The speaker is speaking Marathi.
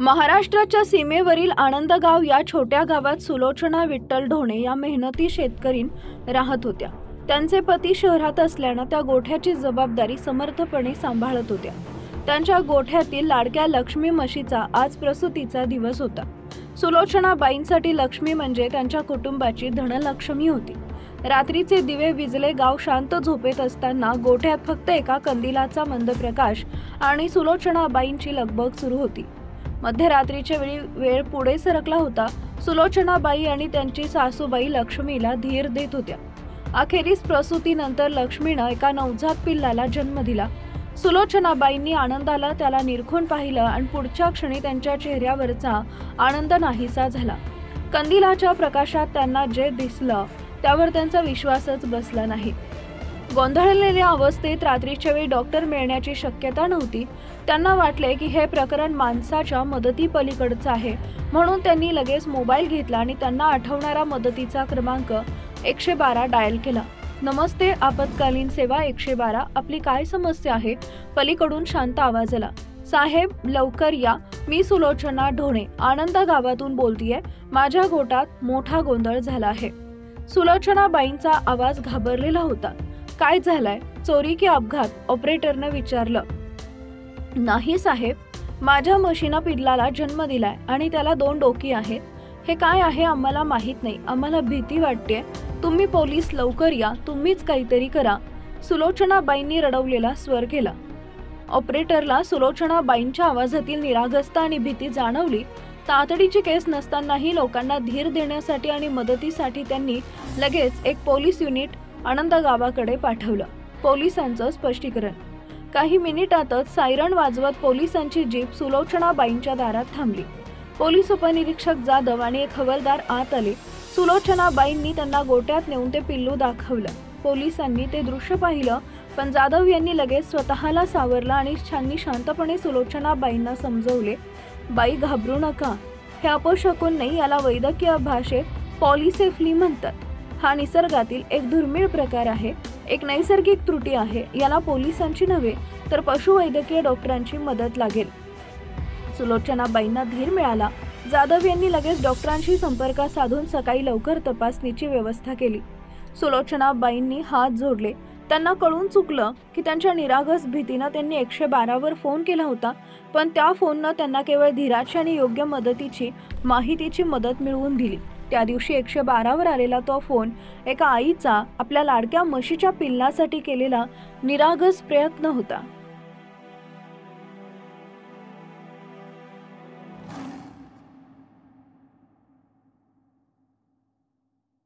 महाराष्ट्राच्या सीमेवरील आनंदगाव या छोट्या गावात सुलोचना विठ्ठल ढोणे या मेहनती शेतकरी राहत होत्या। त्यांचे पती शहरात असल्याने त्या गोठ्याची जबाबदारी समर्थपणे सांभाळत होत्या। त्यांच्या गोठ्यातील लाडक्या लक्ष्मी म्हशीचा आज प्रसूतीचा दिवस होता। सुलोचनाबाईंसाठी लक्ष्मी म्हणजे त्यांच्या कुटुंबाची धनलक्ष्मी होती। रात्रीचे दिवे विजले, गाव शांत झोपेत असताना गोठ्यात फक्त एका कंदिलाचा मंद प्रकाश आणि सुलोचनाबाईंची लगबग सुरू होती। मध्यरात्रीच्या वेळ पुढे सरकला होता। सुलोचनाबाई आणि त्यांची सासूबाई लक्ष्मीला धीर देत होत्या। अखेरीस प्रसूतीनंतर लक्ष्मीनं एका नवजात पिल्लाला जन्म दिला। सुलोचनाबाईंनी आनंदाला त्याला निरखून पाहिलं आणि पुढच्या क्षणी त्यांच्या चेहऱ्यावरचा आनंद नाहीसा झाला। कंदिलाच्या प्रकाशात त्यांना जे दिसलं त्यावर त्यांचा विश्वासच बसला नाही। गोंधळलेल्या अवस्थेत रात्रीच्या वेळी डॉक्टर मिळण्याची शक्यता नव्हती। त्यांना वाटले की हे प्रकरण माणसाच्या मदतीपलीकडचं आहे, म्हणून त्यांनी लगेच मोबाईल घेतला आणि त्यांना आठवणारा मदतीचा क्रमांक 112 डायल केला। नमस्ते, आपत्कालीन सेवा 112, आपली काय समस्या आहे? पलीकडून शांत आवाज आला। साहेब, लवकर या, मी सुलोचना ढोणे आनंद गावातून बोलतीये। माझ्या गोठ्यात मोठा गोंधळ झाला आहे। सुलोचनाबाईंचा आवाज घाबरलेला होता। काय झालंय? चोरी की अपघात? ऑपरेटरने विचारलं। नाही साहेब, माझ्या म्हशीनं पिल्लाला जन्म दिलाय आणि त्याला 2 डोकी आहेत। हे काय आहे आम्हाला माहित नाही। आम्हाला भीती वाटते। तुम्ही पोलीस लवकर या, तुम्हीच काहीतरी करा। सुलोचनाबाईंनी रडवलेला स्वर केला। ऑपरेटरला सुलोचनाबाईंच्या आवाजातील निरागसता आणि भीती जाणवली। तातडीची केस नसतानाही लोकांना धीर देण्यासाठी आणि मदतीसाठी त्यांनी लगेच एक पोलीस युनिट आनंद गावाकडे पाठवलं। पोलिसांचं स्पष्टीकरण। काही मिनिटातच सायरन वाजवत पोलिसांची जीप सुलोचनाबाईंच्या दारात थांबली। पोलीस उपनिरीक्षक जाधव आणि एक हवालदार आत आले। सुलोचनाबाईंनी त्यांना गोट्यात नेऊन ते पिल्लू दाखवलं। पोलिसांनी ते दृश्य पाहिलं, पण जाधव यांनी लगेच स्वतःला सावरलं आणि त्यांनी शांतपणे सुलोचनाबाईंना समजवले, बाई घाबरू नका, हे अपशकुन नाही, याला वैद्यकीय भाषेत पॉलिसेफली म्हणतात। हा निसर्गातील एक दुर्मिळ प्रकार आहे, एक नैसर्गिक त्रुटी आहे। याला पोलिसांची नव्हे तर पशुवैद्यकीय डॉक्टरांची मदत लागेल। सुलोचनाबाईंना धीर मिळाला। जाधव यांनी लगेच डॉक्टरांशी संपर्क साधून सकाळी लवकर तपासणीची व्यवस्था केली। सुलोचनाबाईंनी हात जोडले। त्यांना कळून चुकलं की त्यांच्या निरागस भीतीनं त्यांनी 112 वर फोन केला होता, पण त्या फोननं त्यांना केवळ धीराची आणि योग्य मदतीची माहितीची मदत मिळवून दिली। त्या दिवशी 112 वर आलेला तो फोन एका आईचा आपल्या लाडक्या म्हशीच्या पिल्लासाठी केलेला निरागस प्रयत्न होता।